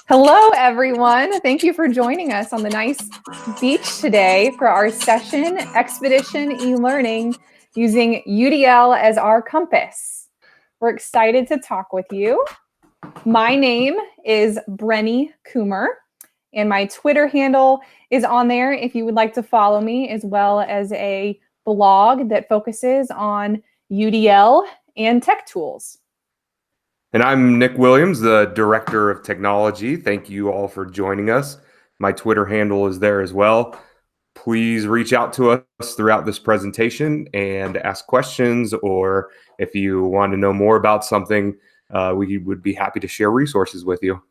Hello, everyone. Thank you for joining us on the nice beach today for our session, Expedition eLearning, using UDL as our compass. We're excited to talk with you. My name is Brenny Kummer, and my Twitter handle is on there if you would like to follow me, as well as a blog that focuses on UDL and tech tools. And I'm Nick Williams, the Director of Technology. Thank you all for joining us. My Twitter handle is there as well. Please reach out to us throughout this presentation and ask questions, or if you want to know more about something, we would be happy to share resources with you.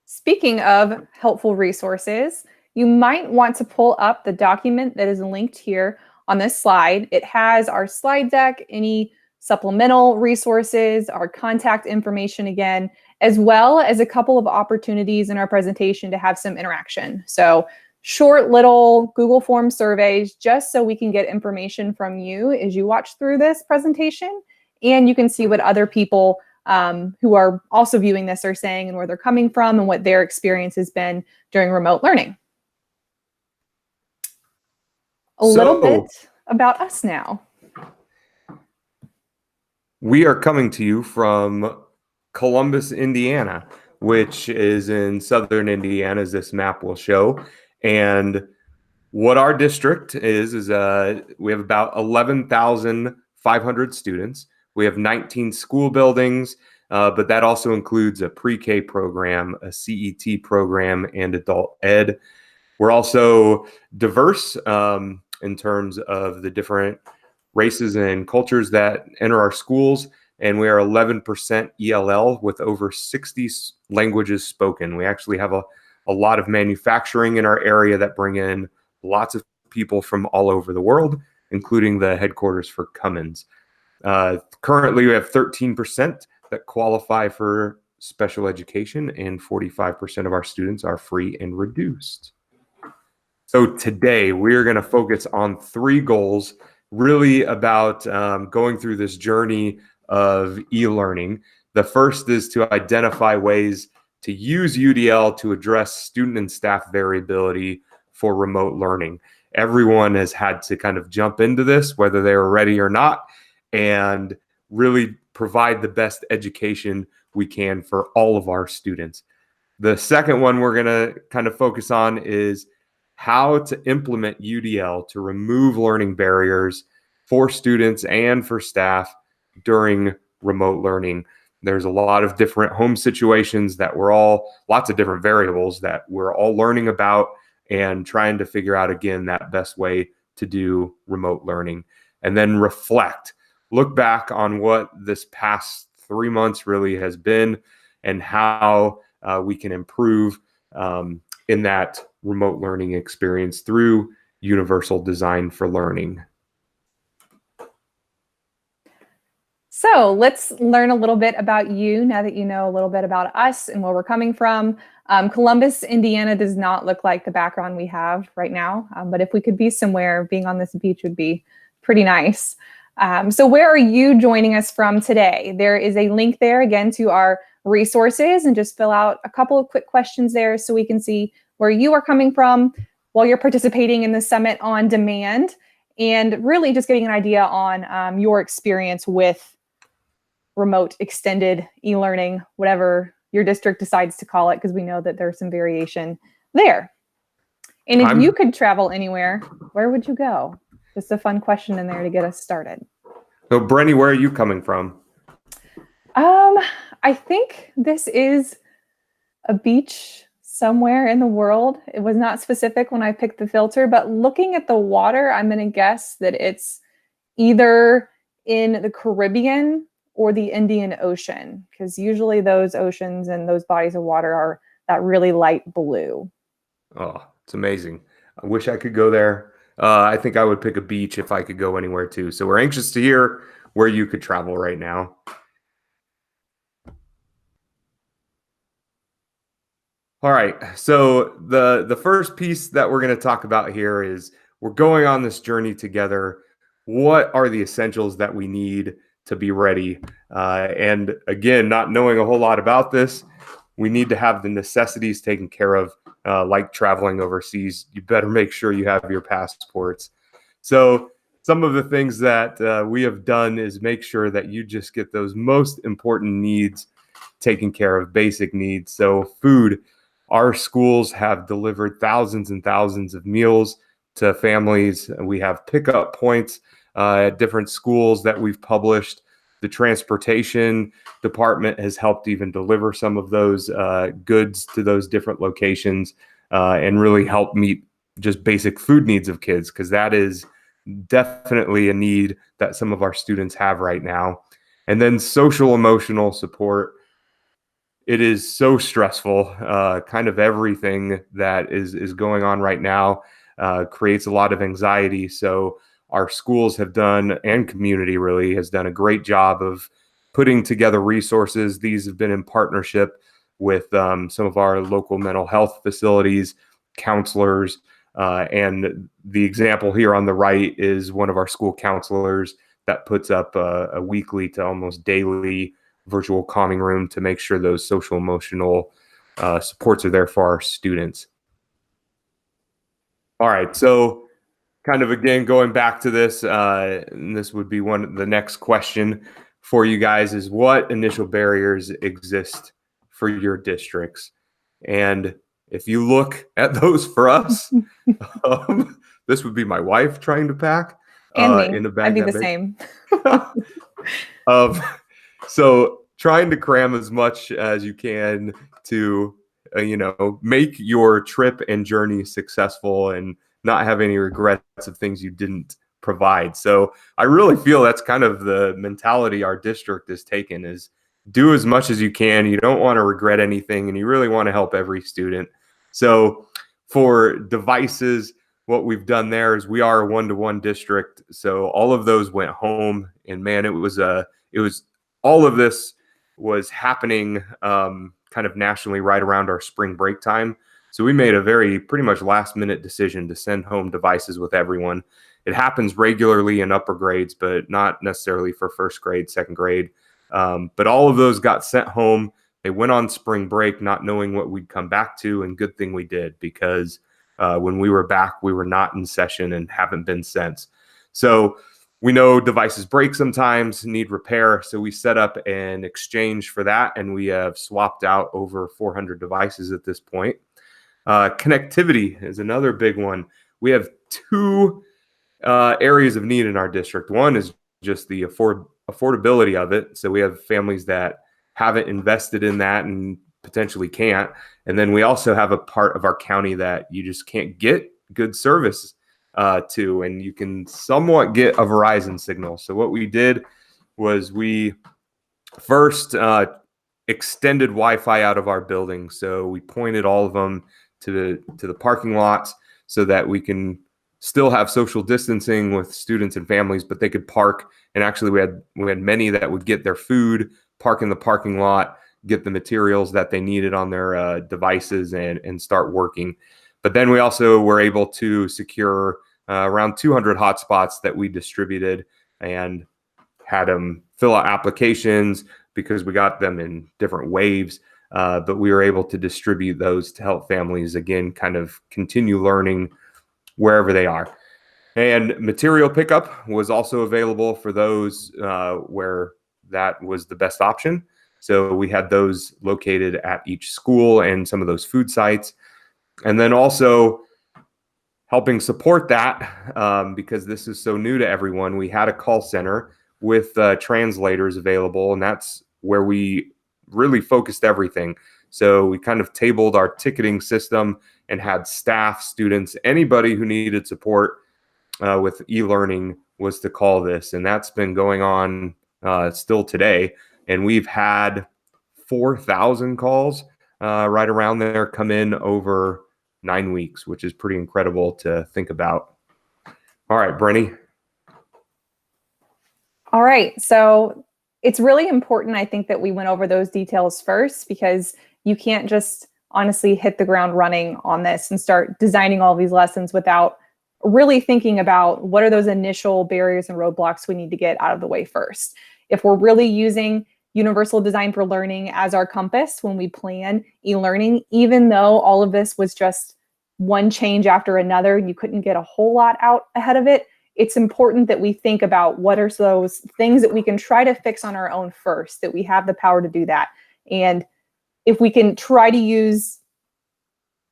Speaking of helpful resources, you might want to pull up the document that is linked here on this slide. It has our slide deck, any supplemental resources, our contact information again, as well as a couple of opportunities in our presentation to have some interaction. So short little Google Form surveys, just so we can get information from you as you watch through this presentation, and you can see what other people who are also viewing this are saying and where they're coming from and what their experience has been during remote learning. A little bit about us now. We are coming to you from Columbus, Indiana, which is in southern Indiana, as this map will show. And what our district is we have about 11,500 students. We have 19 school buildings, but that also includes a pre-K program, a CET program, and adult ed. We're also diverse in terms of the different races and cultures that enter our schools, and we are 11% ELL with over 60 languages spoken. We actually have a lot of manufacturing in our area that bring in lots of people from all over the world, including the headquarters for Cummins. Currently, we have 13% that qualify for special education, and 45% of our students are free and reduced. So today, we're going to focus on 3 goals, really about going through this journey of e-learning. The first is to identify ways to use UDL to address student and staff variability for remote learning. Everyone has had to kind of jump into this, whether they were ready or not, and really provide the best education we can for all of our students. The second one we're going to kind of focus on is how to implement UDL to remove learning barriers for students and for staff during remote learning. There's a lot of different home situations that lots of different variables that we're all learning about and trying to figure out, again, that best way to do remote learning. And then reflect, look back on what this past 3 months really has been and how we can improve in that remote learning experience through universal design for learning. So let's learn a little bit about you now that you know a little bit about us and where we're coming from. Columbus, Indiana does not look like the background we have right now, but if we could be somewhere, being on this beach would be pretty nice. So where are you joining us from today? There is a link there again to our resources, and just fill out a couple of quick questions there so we can see where you are coming from while you're participating in the summit on demand, and really just getting an idea on your experience with remote extended e-learning, whatever your district decides to call it, because we know that there's some variation there. And if you could travel anywhere, where would you go? Just a fun question in there to get us started. So Brenny, where are you coming from? I think this is a beach somewhere in the world. It was not specific when I picked the filter, but looking at the water, I'm going to guess that it's either in the Caribbean or the Indian Ocean, because usually those oceans and those bodies of water are that really light blue. Oh, it's amazing. I wish I could go there. I think I would pick a beach if I could go anywhere too. So we're anxious to hear where you could travel right now. All right, so the first piece that we're going to talk about here is we're going on this journey together. What are the essentials that we need to be ready? And again, not knowing a whole lot about this, we need to have the necessities taken care of, like traveling overseas. You better make sure you have your passports. So some of the things that we have done is make sure that you just get those most important needs taken care of, basic needs. So food, our schools have delivered thousands and thousands of meals to families. We have pickup points at different schools that we've published. The transportation department has helped even deliver some of those goods to those different locations and really help meet just basic food needs of kids, because that is definitely a need that some of our students have right now. And then social emotional support. It is so stressful. Kind of everything that is going on right now creates a lot of anxiety. So our schools have done, and community really has done, a great job of putting together resources. These have been in partnership with some of our local mental health facilities, counselors, and the example here on the right is one of our school counselors that puts up a weekly to almost daily virtual calming room to make sure those social emotional supports are there for our students. All right, so kind of again going back to this, and this would be the next question for you guys is, what initial barriers exist for your districts? And if you look at those for us, this would be my wife trying to pack And me. in a bag I'd be that the big. same. So trying to cram as much as you can to, make your trip and journey successful and not have any regrets of things you didn't provide. So I really feel that's kind of the mentality our district has taken, is do as much as you can. You don't want to regret anything, and you really want to help every student. So for devices, what we've done there is we are a one-to-one district. So all of those went home, and man, it was all of this was happening kind of nationally right around our spring break time. So we made a pretty much last minute decision to send home devices with everyone. It happens regularly in upper grades, but not necessarily for first grade, second grade. But all of those got sent home. They went on spring break not knowing what we'd come back to, and good thing we did, because when we were back, we were not in session and haven't been since. So we know devices break sometimes, need repair, so we set up an exchange for that, and we have swapped out over 400 devices at this point. Connectivity is another big one. We have two areas of need in our district. One is just the affordability of it. So we have families that haven't invested in that and potentially can't. And then we also have a part of our county that you just can't get good service to, and you can somewhat get a Verizon signal. So what we did was we first extended Wi-Fi out of our building. So we pointed all of them to the parking lots so that we can still have social distancing with students and families, but they could park. And actually we had many that would get their food, park in the parking lot, get the materials that they needed on their devices, and start working. But then we also were able to secure around 200 hotspots that we distributed and had them fill out applications, because we got them in different waves. But we were able to distribute those to help families, again, kind of continue learning wherever they are. And material pickup was also available for those where that was the best option. So we had those located at each school and some of those food sites. And then also helping support that, because this is so new to everyone, we had a call center with translators available, and that's where we really focused everything. So we kind of tabled our ticketing system and had staff, students, anybody who needed support with e-learning was to call this. And that's been going on still today. And we've had 4,000 calls right around there come in over 9 weeks, which is pretty incredible to think about. All right, Brenny. All right. So it's really important, I think, that we went over those details first, because you can't just honestly hit the ground running on this and start designing all these lessons without really thinking about what are those initial barriers and roadblocks we need to get out of the way first. If we're really using universal design for learning as our compass when we plan e-learning, even though all of this was just one change after another and you couldn't get a whole lot out ahead of it. It's important that we think about what are those things that we can try to fix on our own first, that we have the power to do that. And if we can try to use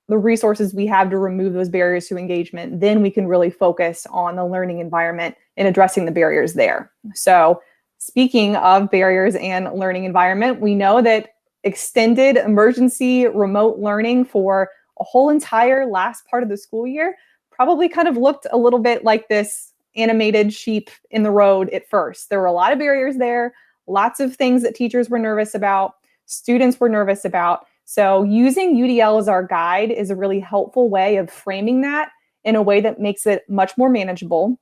the resources we have to remove those barriers to engagement, then we can really focus on the learning environment and addressing the barriers there. So speaking of barriers and learning environment, we know that extended emergency remote learning for a whole entire last part of the school year probably kind of looked a little bit like this animated sheep in the road at first. There were a lot of barriers there, lots of things that teachers were nervous about, students were nervous about. So using UDL as our guide is a really helpful way of framing that in a way that makes it much more manageable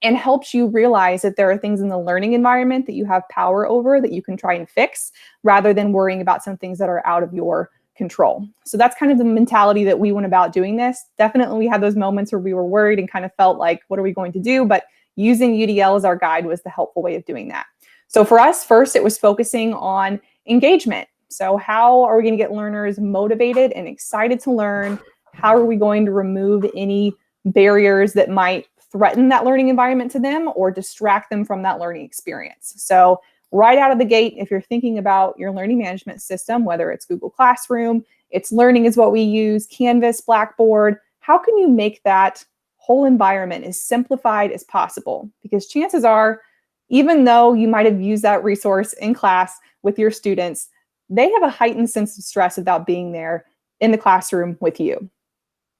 and helps you realize that there are things in the learning environment that you have power over that you can try and fix rather than worrying about some things that are out of your control. So that's kind of the mentality that we went about doing this. Definitely we had those moments where we were worried and kind of felt like, what are we going to do? But using UDL as our guide was the helpful way of doing that. So for us, first, it was focusing on engagement. So how are we going to get learners motivated and excited to learn? How are we going to remove any barriers that might threaten that learning environment to them or distract them from that learning experience? So right out of the gate, if you're thinking about your learning management system, whether it's Google Classroom, it's Learning is what we use, Canvas, Blackboard, how can you make that whole environment as simplified as possible? Because chances are, even though you might have used that resource in class with your students, they have a heightened sense of stress about being there in the classroom with you.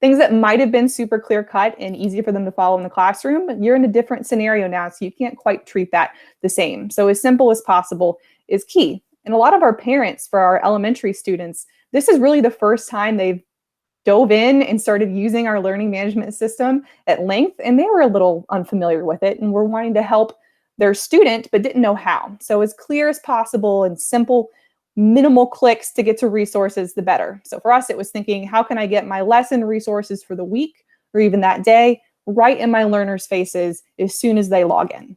Things that might have been super clear cut and easy for them to follow in the classroom, you're in a different scenario now, so you can't quite treat that the same. So as simple as possible is key. And a lot of our parents, for our elementary students, this is really the first time they've dove in and started using our learning management system at length, and they were a little unfamiliar with it and were wanting to help their student, but didn't know how. So as clear as possible and simple, minimal clicks to get to resources, the better. So for us, it was thinking, how can I get my lesson resources for the week or even that day right in my learners' faces as soon as they log in?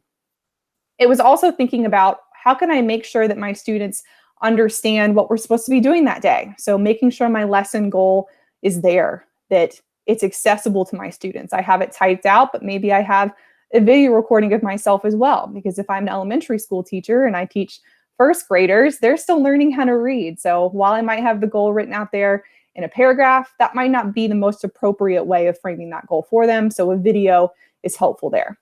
It was also thinking about how can I make sure that my students understand what we're supposed to be doing that day? So making sure my lesson goal is there, that it's accessible to my students. I have it typed out, but maybe I have a video recording of myself as well, because if I'm an elementary school teacher and I teach first graders, they're still learning how to read. So while I might have the goal written out there in a paragraph, that might not be the most appropriate way of framing that goal for them. So a video is helpful there.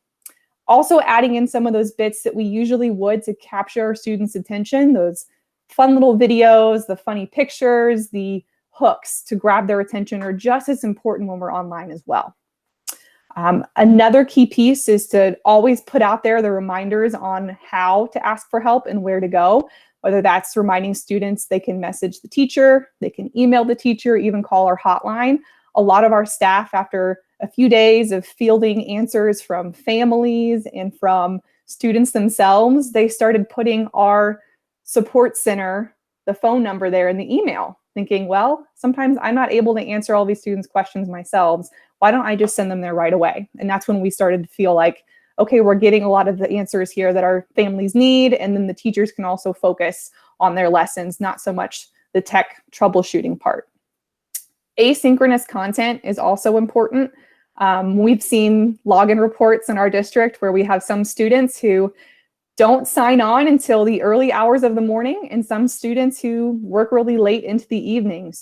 Also adding in some of those bits that we usually would to capture our students' attention, those fun little videos, the funny pictures, the hooks to grab their attention are just as important when we're online as well. Another key piece is to always put out there the reminders on how to ask for help and where to go, whether that's reminding students they can message the teacher, they can email the teacher, even call our hotline. A lot of our staff, after a few days of fielding answers from families and from students themselves, they started putting our support center, the phone number there in the email, thinking, well, sometimes I'm not able to answer all these students' questions myself. Why don't I just send them there right away? And that's when we started to feel like, okay, we're getting a lot of the answers here that our families need, and then the teachers can also focus on their lessons, not so much the tech troubleshooting part. Asynchronous content is also important. We've seen login reports in our district where we have some students who don't sign on until the early hours of the morning, and some students who work really late into the evening.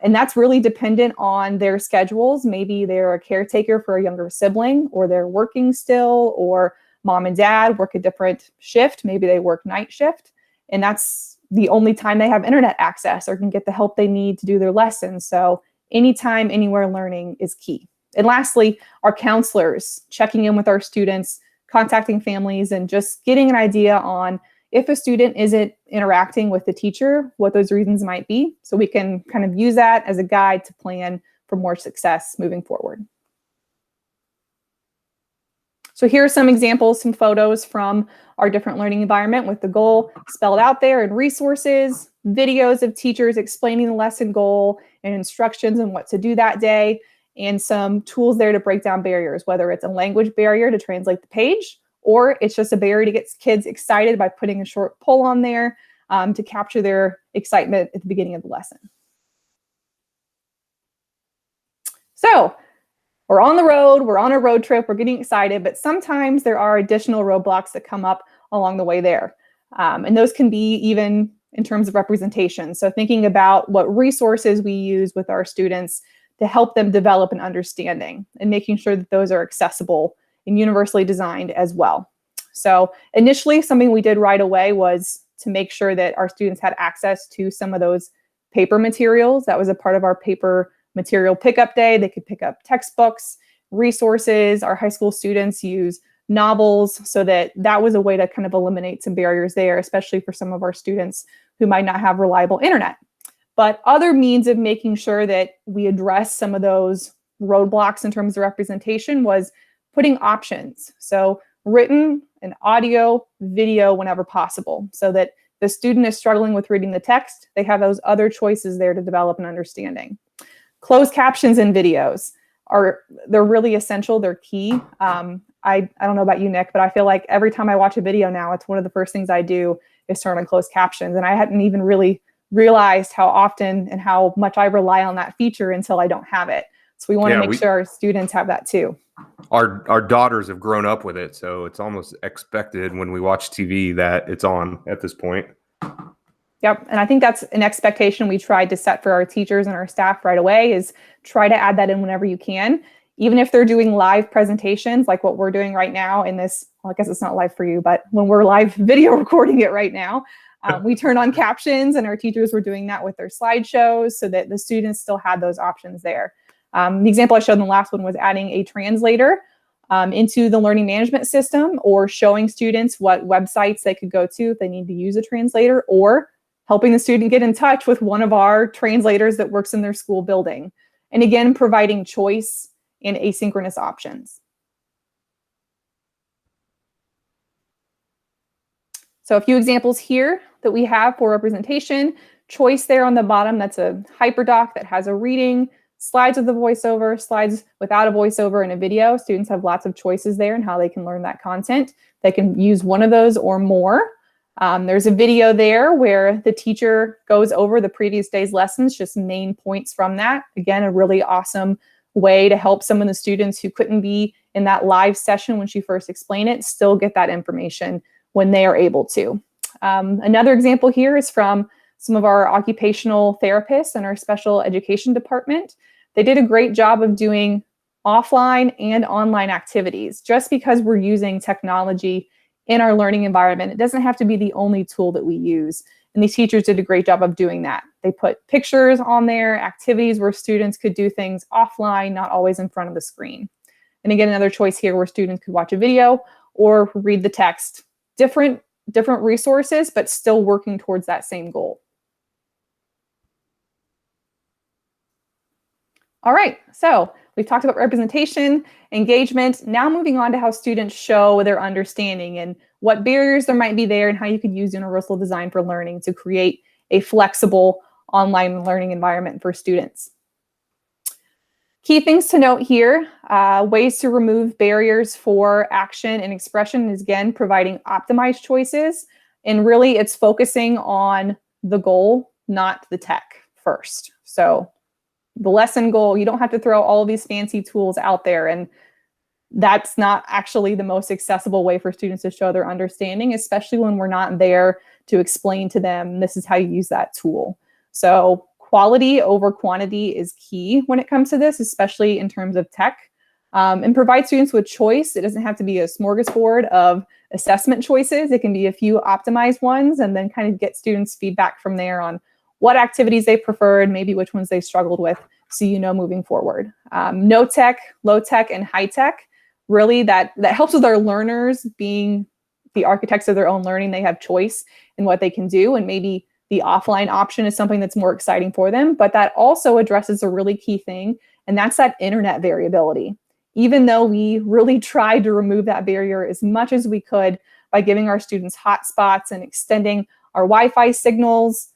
And that's really dependent on their schedules. Maybe they're a caretaker for a younger sibling, or they're working still, or mom and dad work a different shift. Maybe they work night shift, and that's the only time they have internet access or can get the help they need to do their lessons. So anytime, anywhere learning is key. And lastly, our counselors checking in with our students, contacting families, and just getting an idea on if a student isn't interacting with the teacher, what those reasons might be, so we can kind of use that as a guide to plan for more success moving forward. So here are some examples, some photos from our different learning environment with the goal spelled out there, and resources, videos of teachers explaining the lesson goal and instructions on what to do that day, and some tools there to break down barriers, whether it's a language barrier to translate the page, or it's just a barrier to get kids excited by putting a short poll on there to capture their excitement at the beginning of the lesson. So we're on the road, we're on a road trip, we're getting excited, but sometimes there are additional roadblocks that come up along the way there. And those can be even in terms of representation. So thinking about what resources we use with our students to help them develop an understanding and making sure that those are accessible and universally designed as well. So initially, something we did right away was to make sure that our students had access to some of those paper materials. That was a part of our paper material pickup day. They could pick up textbooks, resources. Our high school students use novels, so that was a way to kind of eliminate some barriers there, especially for some of our students who might not have reliable internet. But other means of making sure that we address some of those roadblocks in terms of representation was putting options. So written and audio, video whenever possible, so that the student is struggling with reading the text, they have those other choices there to develop an understanding. Closed captions in videos they're really essential. They're key. I don't know about you, Nick, but I feel like every time I watch a video now, it's one of the first things I do is turn on closed captions. And I hadn't even really realized how often and how much I rely on that feature until I don't have it. So we want to make sure our students have that too. Our daughters have grown up with it, so it's almost expected when we watch TV that it's on at this point. Yep. And I think that's an expectation we tried to set for our teachers and our staff right away, is try to add that in whenever you can, even if they're doing live presentations like what we're doing right now in this. Well, I guess it's not live for you, but when we're live video recording it right now, we turn on captions, and our teachers were doing that with their slideshows so that the students still had those options there. The example I showed in the last one was adding a translator into the learning management system, or showing students what websites they could go to if they need to use a translator, or helping the student get in touch with one of our translators that works in their school building. And again, providing choice and asynchronous options. So a few examples here that we have for representation. Choice there on the bottom, that's a hyperdoc that has a reading, slides with a voiceover, slides without a voiceover, and a video. Students have lots of choices there in how they can learn that content. They can use one of those or more. There's a video there where the teacher goes over the previous day's lessons, just main points from that. Again, a really awesome way to help some of the students who couldn't be in that live session when she first explained it still get that information when they are able to. Another example here is from some of our occupational therapists in our special education department. They did a great job of doing offline and online activities. Just because we're using technology in our learning environment, it doesn't have to be the only tool that we use. And these teachers did a great job of doing that. They put pictures on there, activities where students could do things offline, not always in front of the screen. And again, another choice here where students could watch a video or read the text. Different resources, but still working towards that same goal. All right, so we've talked about representation, engagement. Now moving on to how students show their understanding and what barriers there might be there, and how you could use universal design for learning to create a flexible online learning environment for students. Key things to note here, ways to remove barriers for action and expression is, again, providing optimized choices. And really it's focusing on the goal, not the tech first. So the lesson goal, you don't have to throw all of these fancy tools out there. And that's not actually the most accessible way for students to show their understanding, especially when we're not there to explain to them, this is how you use that tool. So quality over quantity is key when it comes to this, especially in terms of tech, and provide students with choice. It doesn't have to be a smorgasbord of assessment choices. It can be a few optimized ones, and then kind of get students feedback from there on what activities they preferred, maybe which ones they struggled with, so you know moving forward. No tech, low tech, and high tech, really that helps with our learners being the architects of their own learning. They have choice in what they can do, and maybe the offline option is something that's more exciting for them, but that also addresses a really key thing, and that's that internet variability. Even though we really tried to remove that barrier as much as we could by giving our students hotspots and extending our Wi-Fi signals,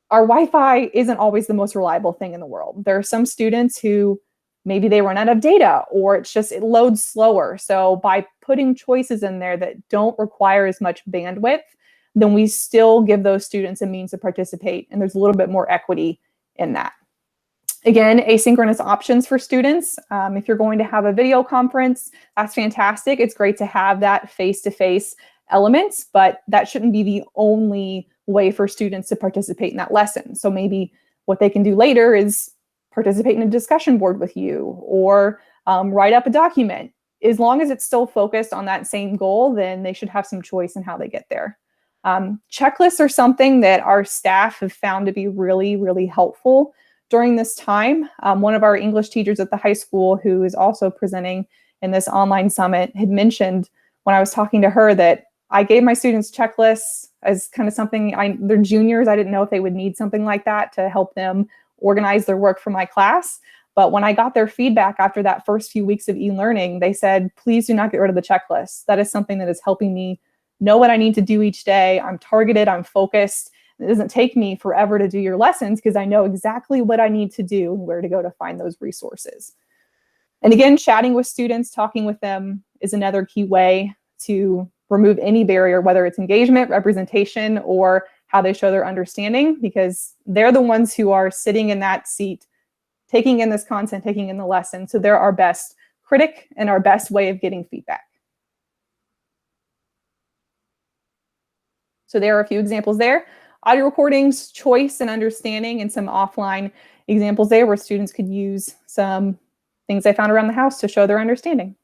our Wi-Fi isn't always the most reliable thing in the world. There are some students who maybe they run out of data, or it loads slower. So by putting choices in there that don't require as much bandwidth, then we still give those students a means to participate, and there's a little bit more equity in that. Again, asynchronous options for students. If you're going to have a video conference, that's fantastic. It's great to have that face-to-face elements, but that shouldn't be the only way for students to participate in that lesson. So maybe what they can do later is participate in a discussion board with you, or write up a document. As long as it's still focused on that same goal, then they should have some choice in how they get there. Checklists are something that our staff have found to be really, really helpful during this time. One of our English teachers at the high school, who is also presenting in this online summit, had mentioned when I was talking to her that I gave my students checklists as kind of something, they're juniors. I didn't know if they would need something like that to help them organize their work for my class. But when I got their feedback after that first few weeks of e-learning, they said, please do not get rid of the checklist. That is something that is helping me know what I need to do each day. I'm targeted, I'm focused. It doesn't take me forever to do your lessons because I know exactly what I need to do and where to go to find those resources. And again, chatting with students, talking with them is another key way to remove any barrier, whether it's engagement, representation, or how they show their understanding, because they're the ones who are sitting in that seat, taking in this content, taking in the lesson. So they're our best critic and our best way of getting feedback. So there are a few examples there. Audio recordings, choice and understanding, and some offline examples there where students could use some things they found around the house to show their understanding.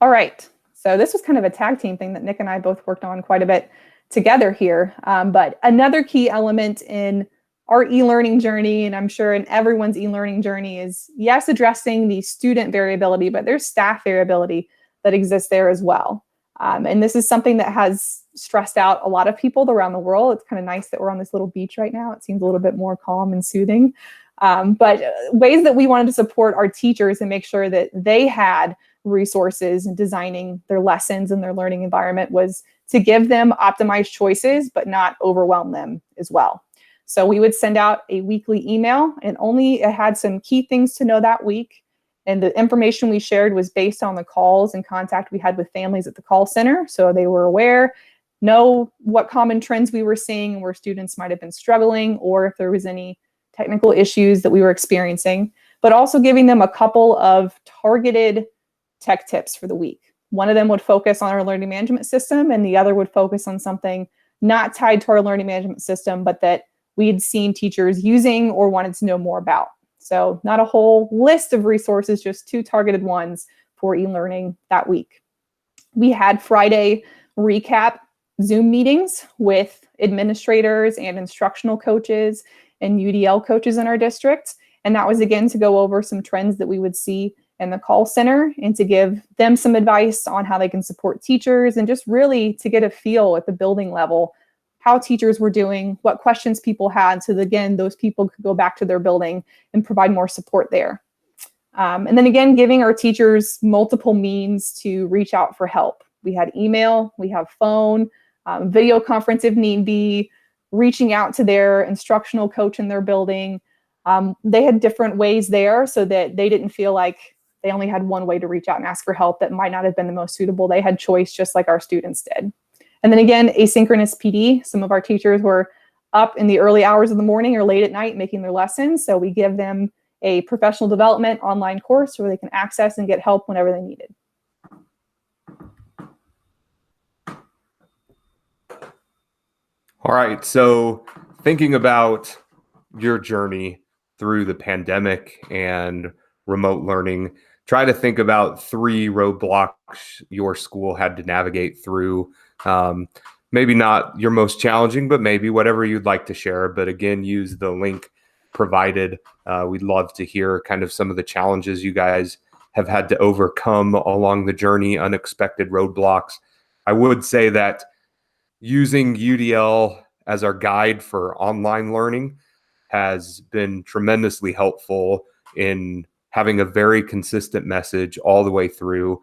All right, so this was kind of a tag team thing that Nick and I both worked on quite a bit together here. But another key element in our e-learning journey, and I'm sure in everyone's e-learning journey, is yes, addressing the student variability, but there's staff variability that exists there as well. And this is something that has stressed out a lot of people around the world. It's kind of nice that we're on this little beach right now. It seems a little bit more calm and soothing. But ways that we wanted to support our teachers and make sure that they had resources in designing their lessons and their learning environment was to give them optimized choices, but not overwhelm them as well. So we would send out a weekly email, and it had some key things to know that week. And the information we shared was based on the calls and contact we had with families at the call center. So they were aware, know what common trends we were seeing and where students might have been struggling, or if there was any technical issues that we were experiencing, but also giving them a couple of targeted tech tips for the week. One of them would focus on our learning management system, and the other would focus on something not tied to our learning management system, but that we had seen teachers using or wanted to know more about. So not a whole list of resources, just 2 targeted ones for e-learning that week. We had Friday recap Zoom meetings with administrators and instructional coaches and UDL coaches in our district. And that was, again, to go over some trends that we would see in the call center and to give them some advice on how they can support teachers, and just really to get a feel at the building level how teachers were doing, what questions people had, so that, again, those people could go back to their building and provide more support there. And then again, giving our teachers multiple means to reach out for help. We had email, we have phone, video conference if need be, reaching out to their instructional coach in their building. They had different ways there so that they didn't feel like they only had one way to reach out and ask for help that might not have been the most suitable. They had choice just like our students did. And then again, asynchronous PD. Some of our teachers were up in the early hours of the morning or late at night making their lessons. So we give them a professional development online course where they can access and get help whenever they need it. All right, so thinking about your journey through the pandemic and remote learning, try to think about 3 roadblocks your school had to navigate through. Maybe not your most challenging, but maybe whatever you'd like to share. But again, use the link provided. We'd love to hear kind of some of the challenges you guys have had to overcome along the journey, unexpected roadblocks. I would say that using UDL as our guide for online learning has been tremendously helpful in having a very consistent message all the way through.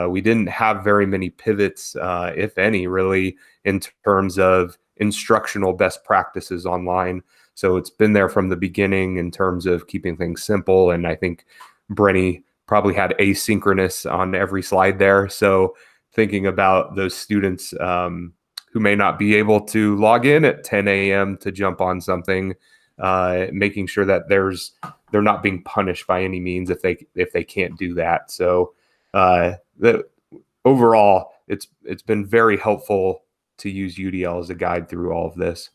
We didn't have very many pivots, if any, really, in terms of instructional best practices online. So it's been there from the beginning in terms of keeping things simple. And I think Brenny probably had asynchronous on every slide there. So thinking about those students who may not be able to log in at 10 a.m. to jump on something, making sure that they're not being punished by any means if they can't do that. So overall, it's been very helpful to use UDL as a guide through all of this.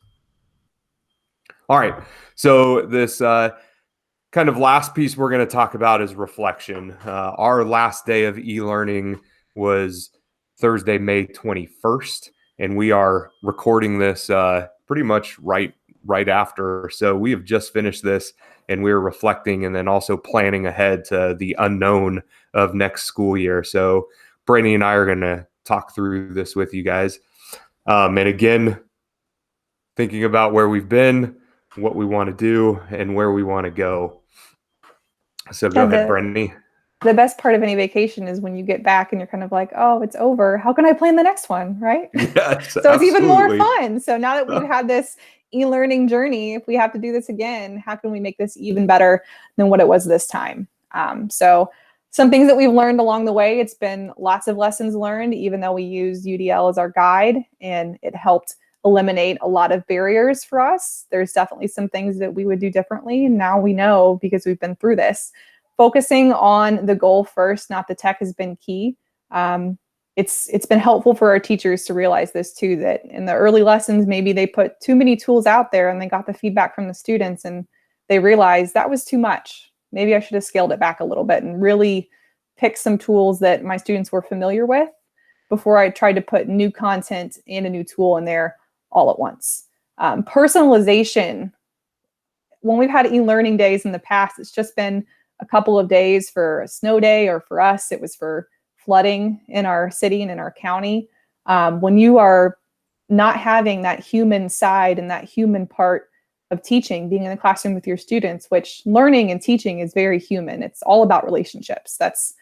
All right, so this kind of last piece we're going to talk about is reflection. Our last day of e-learning was Thursday, May 21st, and we are recording this pretty much right after. So we have just finished this, and we're reflecting and then also planning ahead to the unknown of next school year. So Brenny and I are going to talk through this with you guys. And again, thinking about where we've been, what we want to do, and where we want to go. So go ahead, Brenny. The best part of any vacation is when you get back and you're kind of like, oh, it's over. How can I plan the next one, right? Yes, so it's even more fun. So now that we've had this e-learning journey, if we have to do this again, how can we make this even better than what it was this time? So some things that we've learned along the way, it's been lots of lessons learned, even though we used UDL as our guide, and it helped eliminate a lot of barriers for us. There's definitely some things that we would do differently. And now we know because we've been through this. Focusing on the goal first, not the tech, has been key. It's been helpful for our teachers to realize this too, that in the early lessons, maybe they put too many tools out there and they got the feedback from the students and they realized that was too much. Maybe I should have scaled it back a little bit and really pick some tools that my students were familiar with before I tried to put new content and a new tool in there all at once. Personalization. When we've had e-learning days in the past, it's just been a couple of days for a snow day, or for us, it was for flooding in our city and in our county. When you are not having that human side and that human part of teaching, being in the classroom with your students, which learning and teaching is very human. It's all about relationships. That's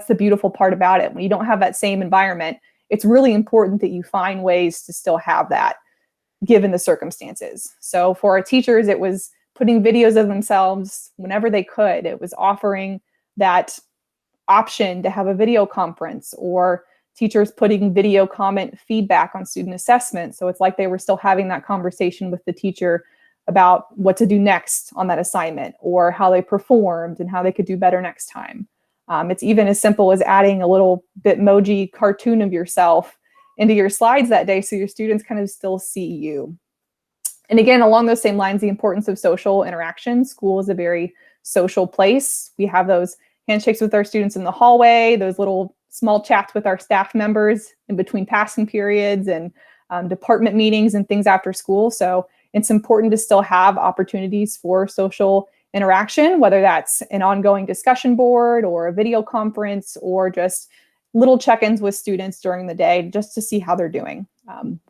the beautiful part about it. When you don't have that same environment, it's really important that you find ways to still have that given the circumstances. So for our teachers, it was putting videos of themselves whenever they could. It was offering that option to have a video conference, or teachers putting video comment feedback on student assessment. So it's like they were still having that conversation with the teacher about what to do next on that assignment, or how they performed and how they could do better next time. It's even as simple as adding a little Bitmoji cartoon of yourself into your slides that day so your students kind of still see you. And again, along those same lines, the importance of social interaction. School is a very social place. We have those handshakes with our students in the hallway, those little small chats with our staff members in between passing periods, and department meetings and things after school. So it's important to still have opportunities for social interaction, whether that's an ongoing discussion board or a video conference, or just little check-ins with students during the day just to see how they're doing.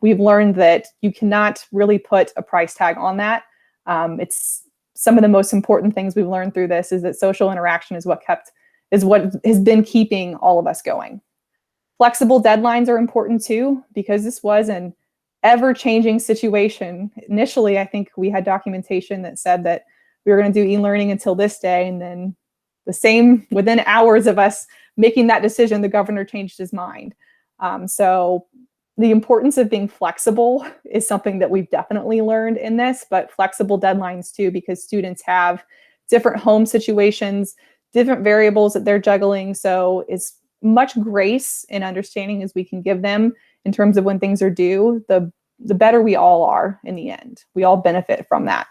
We've learned that you cannot really put a price tag on that. It's some of the most important things we've learned through this is that social interaction is what has been keeping all of us going. Flexible deadlines are important too, because this was an ever-changing situation. Initially, I think we had documentation that said that we were going to do e-learning until this day, and then within hours of us making that decision, the governor changed his mind. So the importance of being flexible is something that we've definitely learned in this, but flexible deadlines too, because students have different home situations, different variables that they're juggling. So it's much grace and understanding as we can give them in terms of when things are due, the better we all are in the end. We all benefit from that.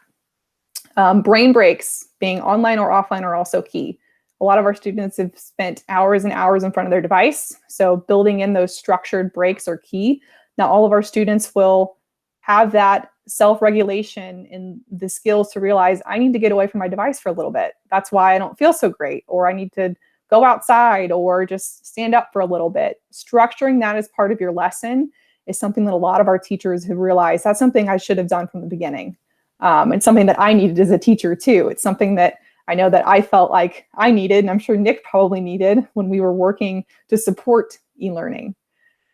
Brain breaks, being online or offline, are also key. A lot of our students have spent hours and hours in front of their device. So building in those structured breaks are key. Now, all of our students will have that self-regulation and the skills to realize I need to get away from my device for a little bit. That's why I don't feel so great, or I need to go outside or just stand up for a little bit. Structuring that as part of your lesson is something that a lot of our teachers have realized that's something I should have done from the beginning. And something that I needed as a teacher too. It's something that I know that I felt like I needed, and I'm sure Nick probably needed when we were working to support e-learning.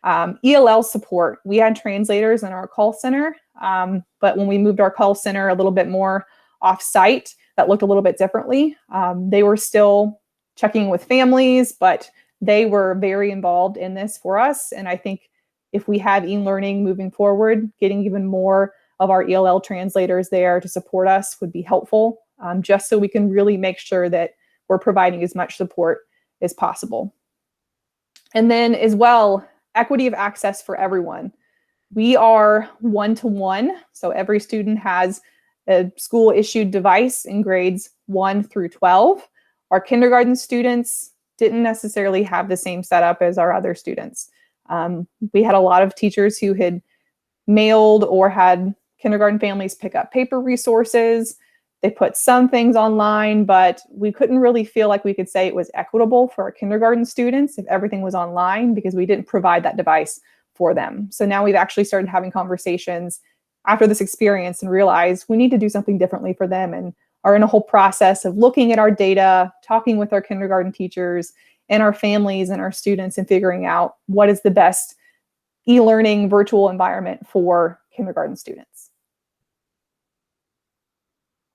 ELL support. We had translators in our call center. But when we moved our call center a little bit more off-site, that looked a little bit differently. They were still checking with families, but they were very involved in this for us. And I think if we have e-learning moving forward, getting even more of our ELL translators there to support us would be helpful, just so we can really make sure that we're providing as much support as possible. And then as well, equity of access for everyone. We are one-to-one, so every student has a school-issued device in grades 1 through 12. Our kindergarten students didn't necessarily have the same setup as our other students. We had a lot of teachers who had mailed or had kindergarten families pick up paper resources. They put some things online, but we couldn't really feel like we could say it was equitable for our kindergarten students if everything was online, because we didn't provide that device for them. So now we've actually started having conversations after this experience and realize we need to do something differently for them, and are in a whole process of looking at our data, talking with our kindergarten teachers and our families and our students, and figuring out what is the best e-learning virtual environment for kindergarten students.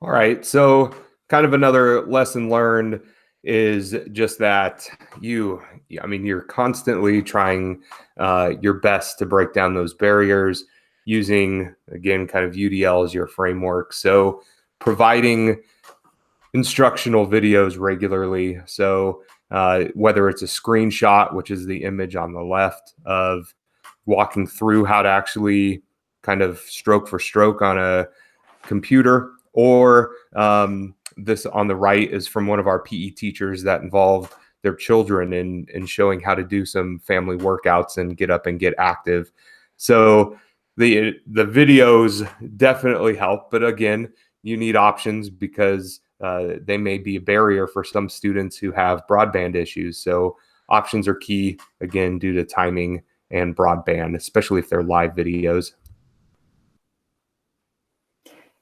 All right. So kind of another lesson learned is just that you're constantly trying your best to break down those barriers using, again, kind of UDL as your framework. So providing instructional videos regularly. So whether it's a screenshot, which is the image on the left of walking through how to actually kind of stroke for stroke on a computer, or this on the right is from one of our PE teachers that involved their children in showing how to do some family workouts and get up and get active. So the videos definitely help, but again, you need options because they may be a barrier for some students who have broadband issues. So options are key, again, due to timing and broadband, especially if they're live videos.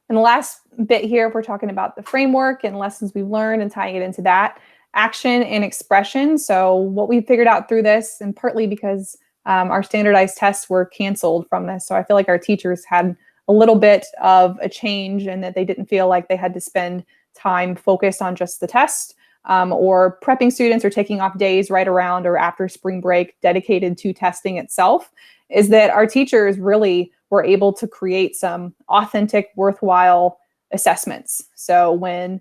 And the last bit here, we're talking about the framework and lessons we've learned and tying it into that, action and expression. So what we figured out through this, and partly because our standardized tests were canceled from this. So I feel like our teachers had a little bit of a change, and that they didn't feel like they had to spend time focused on just the test, or prepping students or taking off days right around or after spring break dedicated to testing itself, is that our teachers really were able to create some authentic, worthwhile assessments. So when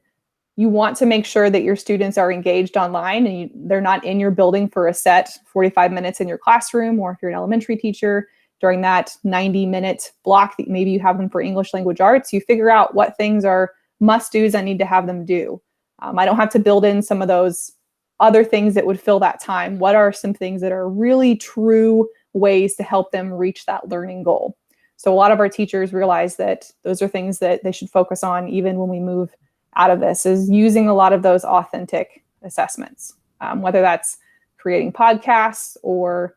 you want to make sure that your students are engaged online and they're not in your building for a set 45 minutes in your classroom, or if you're an elementary teacher, during that 90-minute block that maybe you have them for English language arts, you figure out what things are must-dos I need to have them do. I don't have to build in some of those other things that would fill that time. What are some things that are really true ways to help them reach that learning goal? So a lot of our teachers realize that those are things that they should focus on even when we move out of this, is using a lot of those authentic assessments, whether that's creating podcasts or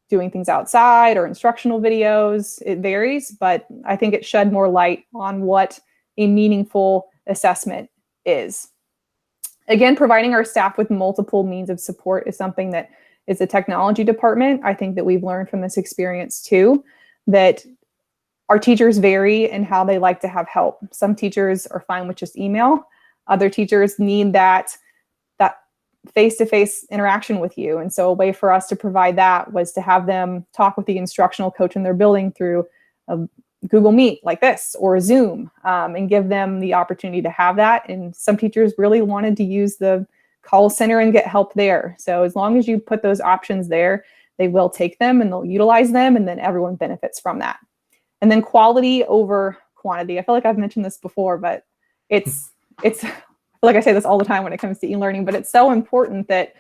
doing things outside or instructional videos. It varies, but I think it shed more light on what a meaningful assessment is. Again, providing our staff with multiple means of support is something that is a technology department. I think that we've learned from this experience too, that our teachers vary in how they like to have help. Some teachers are fine with just email. Other teachers need that face-to-face interaction with you. And so a way for us to provide that was to have them talk with the instructional coach in their building through a Google Meet like this, or Zoom, and give them the opportunity to have that. And some teachers really wanted to use the call center and get help there. So as long as you put those options there, they will take them and they'll utilize them, and then everyone benefits from that. And then quality over quantity. I feel like I've mentioned this before, but it's like I say this all the time when it comes to e-learning, but it's so important that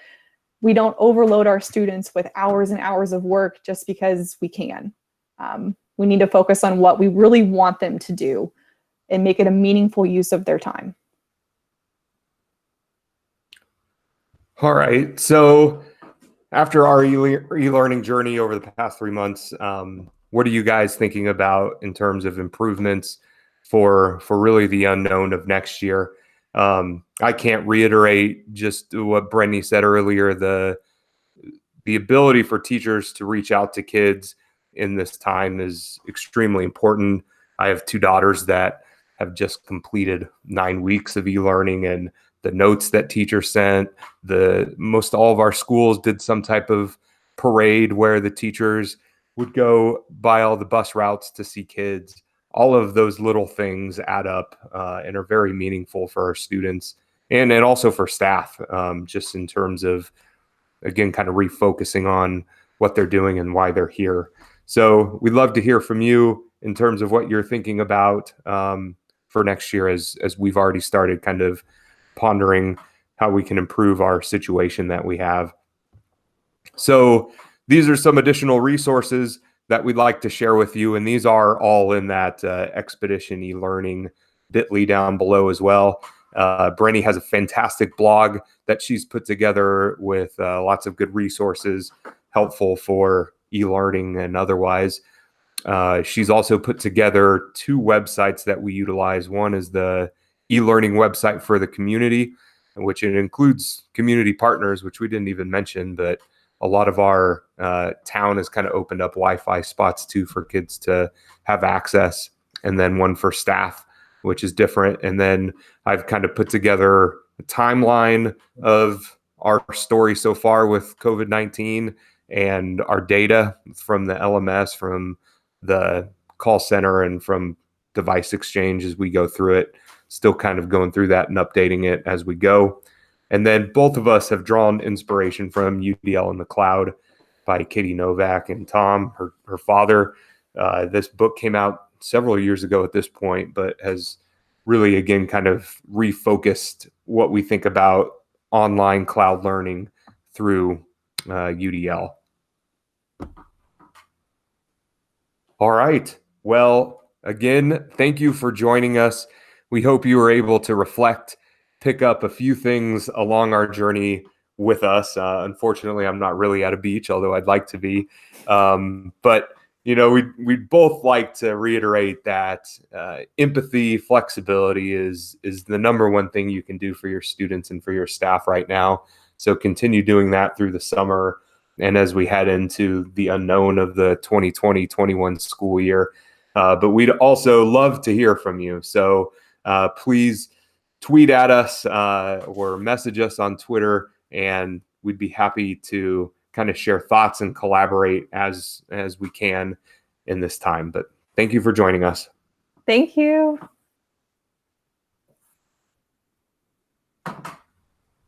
we don't overload our students with hours and hours of work just because we can. We need to focus on what we really want them to do and make it a meaningful use of their time. All right. So after our e-learning journey over the past 3 months, what are you guys thinking about in terms of improvements for really the unknown of next year? I can't reiterate just what Brenny said earlier, the ability for teachers to reach out to kids in this time is extremely important. I have two daughters that have just completed 9 weeks of e-learning, and the notes that teachers sent, most all of our schools did some type of parade where the teachers would go by all the bus routes to see kids. All of those little things add up and are very meaningful for our students and also for staff, just in terms of, again, kind of refocusing on what they're doing and why they're here. So we'd love to hear from you in terms of what you're thinking about for next year, as we've already started kind of pondering how we can improve our situation that we have. So these are some additional resources that we'd like to share with you, and these are all in that Expedition eLearning bit.ly down below as well. Brenny has a fantastic blog that she's put together with lots of good resources, helpful for e-learning and otherwise. She's also put together 2 websites that we utilize. One is the e-learning website for the community, which it includes community partners, which we didn't even mention, but a lot of our town has kind of opened up Wi-Fi spots too for kids to have access, and then one for staff, which is different. And then I've kind of put together a timeline of our story so far with COVID-19 and our data from the LMS, from the call center, and from device exchange as we go through it. Still kind of going through that and updating it as we go. And then both of us have drawn inspiration from UDL in the Cloud by Katie Novak and Tom, her father. This book came out several years ago at this point, but has really, again, kind of refocused what we think about online cloud learning through UDL. All right. Well, again, thank you for joining us. We hope you were able to reflect, pick up a few things along our journey with us. Unfortunately, I'm not really at a beach, although I'd like to be. But we'd both like to reiterate that empathy, flexibility is the number one thing you can do for your students and for your staff right now. So continue doing that through the summer, and as we head into the unknown of the 2020-21 school year. But we'd also love to hear from you. So please tweet at us or message us on Twitter, and we'd be happy to kind of share thoughts and collaborate as we can in this time. But thank you for joining us. Thank you.